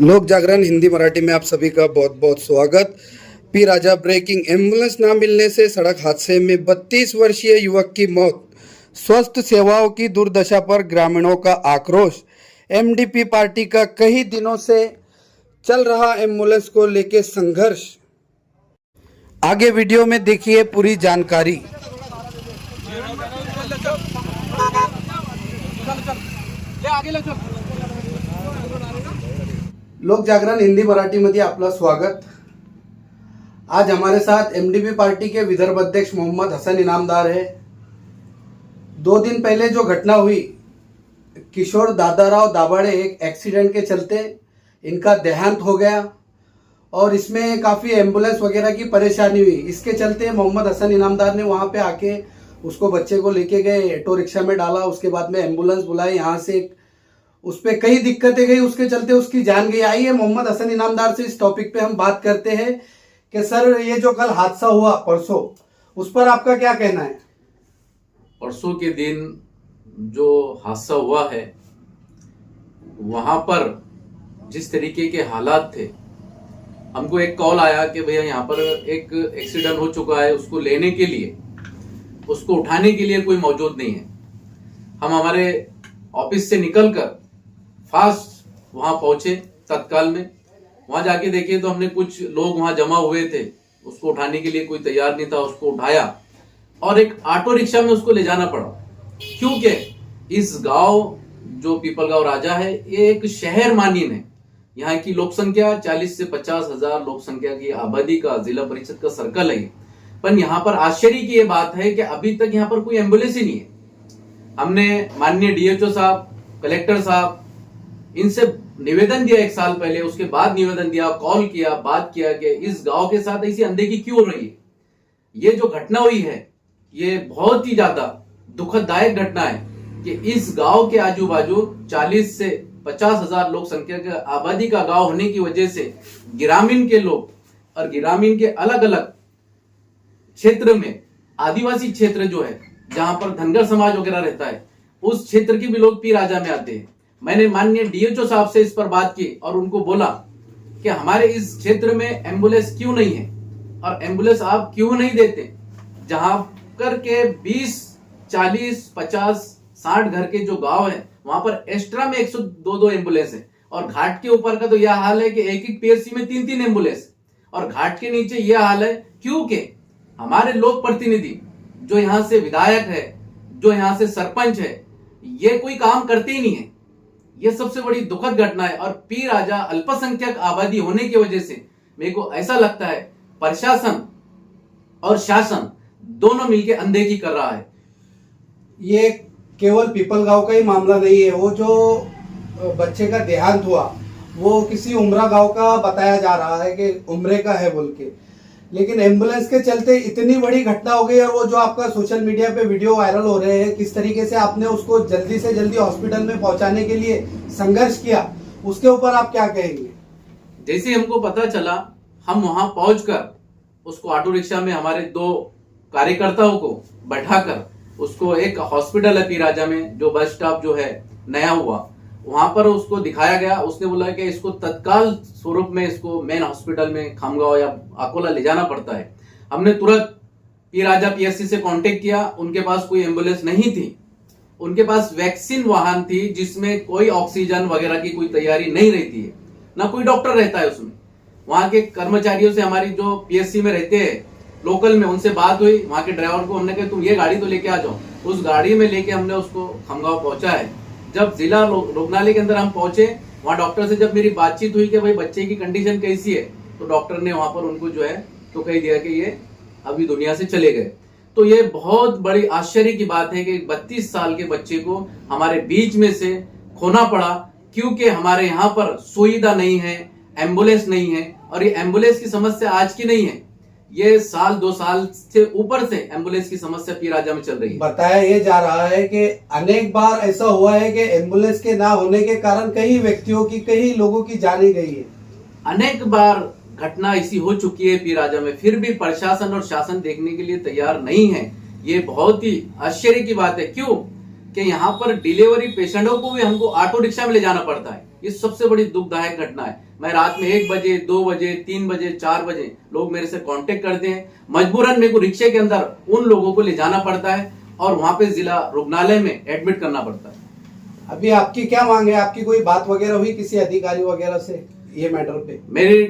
लोक जागरण हिंदी मराठी में आप सभी का बहुत बहुत स्वागत। पी राजा ब्रेकिंग, एम्बुलेंस ना मिलने से सड़क हादसे में 32 वर्षीय युवक की मौत। स्वास्थ्य सेवाओं की दुर्दशा पर ग्रामीणों का आक्रोश। एमडीपी पार्टी का कई दिनों से चल रहा एम्बुलेंस को लेकर संघर्ष। आगे वीडियो में देखिए पूरी जानकारी। लोक जागरण हिंदी मराठी मध्ये आपलं स्वागत। आज हमारे साथ एमडीपी पार्टी के विदर्भ अध्यक्ष मोहम्मद हसन इनामदार है। 2 दिन पहले जो घटना हुई, किशोर दादाराव दाभाडे, एक एक्सीडेंट के चलते इनका देहांत हो गया और इसमें काफ़ी एम्बुलेंस वगैरह की परेशानी हुई। इसके चलते मोहम्मद हसन इनामदार ने वहाँ पे आके उसको बच्चे को लेके गए, ऑटो रिक्शा में डाला, उसके बाद में एम्बुलेंस बुलाई। यहाँ से उस पर कई दिक्कतें गई, उसके चलते उसकी जान गई। आइए मोहम्मद हसन इनामदार से इस टॉपिक पे हम बात करते हैं कि सर, ये जो कल हादसा हुआ परसों, उस पर आपका क्या कहना है? परसों के दिन जो हादसा हुआ है, वहां पर जिस तरीके के हालात थे, हमको एक कॉल आया कि भैया यहाँ पर एक एक्सीडेंट हो चुका है, उसको लेने के लिए, उसको उठाने के लिए कोई मौजूद नहीं है। हम हमारे ऑफिस से निकलकर फास्ट वहां पहुंचे तत्काल में। वहां जाके देखे तो हमने कुछ लोग वहां जमा हुए थे, उसको उठाने के लिए कोई तैयार नहीं था। उसको उठाया और एक ऑटो रिक्शा में उसको ले जाना पड़ा, क्योंकि इस गांव जो पीपल गांव राजा है, ये एक शहर मानीन है। यहाँ की लोक संख्या 40 से 50 हजार लोक संख्या की आबादी का जिला परिषद का सर्कल है। पर यहाँ पर आश्चर्य की ये बात है कि अभी तक यहाँ पर कोई एम्बुलेंस ही नहीं है। हमने माननीय डीएचओ साहब, कलेक्टर साहब, इनसे निवेदन दिया 1 साल पहले, उसके बाद निवेदन दिया, कॉल किया, बात किया कि इस गांव के साथ ऐसी अनदेखी क्यों हो रही है। ये जो घटना हुई है, ये बहुत ही ज्यादा दुखदायक घटना है कि इस गांव के आजू बाजू 40 से 50 हजार लोक संख्या के आबादी का गांव होने की वजह से ग्रामीण के लोग और ग्रामीण के अलग अलग क्षेत्र में, आदिवासी क्षेत्र जो है जहां पर धनगर समाज वगैरह रहता है, उस क्षेत्र के भी लोग पी राजा में आते हैं। मैंने माननीय डीएचओ साहब से इस पर बात की और उनको बोला कि हमारे इस क्षेत्र में एम्बुलेंस क्यों नहीं है और एम्बुलेंस आप क्यों नहीं देते। जहां करके 20, 40, 50, 60 घर के जो गांव है, वहां पर एक्स्ट्रा में 102 एम्बुलेंस है। और घाट के ऊपर का तो यह हाल है कि एक पीएससी में 3 एम्बुलेंस, और घाट के नीचे यह हाल है क्योंकि हमारे लोक प्रतिनिधि जो यहाँ से विधायक है, जो यहाँ से सरपंच है, ये कोई काम करते ही नहीं है। ये सबसे बड़ी दुखद घटना है। और पी राजा अल्पसंख्यक आबादी होने की वजह से मेरे को ऐसा लगता है प्रशासन और शासन दोनों मिलकर अनदेखी कर रहा है। ये केवल पीपल गांव का ही मामला नहीं है। वो जो बच्चे का देहांत हुआ, वो किसी उमरा गांव का बताया जा रहा है कि उमरे का है बोल के, लेकिन एम्बुलेंस के चलते इतनी बड़ी घटना हो गई। और वो जो आपका सोशल मीडिया पे वीडियो वायरल हो रहे हैं, किस तरीके से आपने उसको जल्दी से जल्दी हॉस्पिटल में पहुंचाने के लिए संघर्ष किया, उसके ऊपर आप क्या कहेंगे? जैसे हमको पता चला, हम वहां पहुंचकर उसको ऑटो रिक्शा में हमारे 2 कार्यकर्ताओं को बैठाकर उसको एक हॉस्पिटल है पी राजा में, जो बस स्टॉप जो है नया हुआ, वहां पर उसको दिखाया गया। उसने बोला कि इसको तत्काल स्वरूप में इसको मेन हॉस्पिटल में खामगांव या अकोला ले जाना पड़ता है। हमने तुरंत पी राजा पीएससी से कांटेक्ट किया। उनके पास कोई एम्बुलेंस नहीं थी, उनके पास वैक्सीन वाहन थी जिसमें कोई ऑक्सीजन वगैरह की कोई तैयारी नहीं रहती है, ना कोई डॉक्टर रहता है उसमें। वहां के कर्मचारियों से, हमारी जो पीएससी में रहते हैं लोकल में, उनसे बात हुई। वहां के ड्राइवर को हमने कहा तुम ये गाड़ी तो लेके आ जाओ। उस गाड़ी में लेके हमने उसको खामगांव पहुंचा है। जब जिला रुग्णालय के अंदर हम पहुंचे, वहां डॉक्टर से जब मेरी बातचीत हुई कि भाई बच्चे की कंडीशन कैसी है, तो डॉक्टर ने वहां पर उनको जो है तो कह दिया कि ये अभी दुनिया से चले गए। तो ये बहुत बड़ी आश्चर्य की बात है कि 32 साल के बच्चे को हमारे बीच में से खोना पड़ा, क्योंकि हमारे यहाँ पर सुविधा नहीं है, एम्बुलेंस नहीं है। और ये एम्बुलेंस की समस्या आज की नहीं है, ये साल 2 साल से ऊपर से एम्बुलेंस की समस्या पी राजा में चल रही है। बताया ये जा रहा है कि अनेक बार ऐसा हुआ है कि एम्बुलेंस के ना होने के कारण कई व्यक्तियों की, कई लोगों की जाने गई है। अनेक बार घटना ऐसी हो चुकी है पी राजा में, फिर भी प्रशासन और शासन देखने के लिए तैयार नहीं है। ये बहुत ही आश्चर्य की बात है। क्यों कि यहाँ पर डिलीवरी पेशेंटों को भी हमको ऑटो रिक्शा में ले जाना पड़ता है। ये सबसे बड़ी दुखदायक घटना है। मैं रात में 1 बजे, 2 बजे, 3 बजे, 4 बजे लोग मेरे से कांटेक्ट करते हैं। मजबूरन मेरे को रिक्शे के अंदर उन लोगों को ले जाना पड़ता है और वहां पे जिला रुग्णालय में एडमिट करना पड़ता है। अभी आपकी क्या मांग है? आपकी कोई बात वगैरह हुई किसी अधिकारी वगैरह से ये मैटर पे? मेरी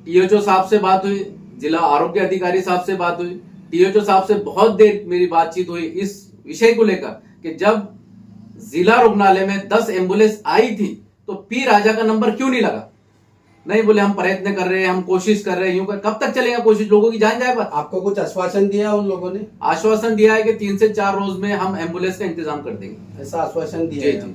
टीएचओ साहब से बात हुई, जिला आरोग्य अधिकारी साहब से बात हुई, टीएचओ साहब से बहुत देर मेरी बातचीत हुई इस विषय को लेकर कि जब जिला रुग्णालय में 10 एम्बुलेंस आई थी तो पी राजा का नंबर क्यों नहीं लगा? नहीं, बोले हम प्रयत्न कर रहे हैं, हम कोशिश कर रहे हैं, यूं कर। कब तक चलेगा कोशिश? लोगों की जान जाए पर। आपको कुछ आश्वासन दिया उन लोगों ने? आश्वासन दिया है कि 3 से 4 रोज में हम एम्बुलेंस का इंतजाम कर देंगे। ऐसा आश्वासन दिया जी है? जी।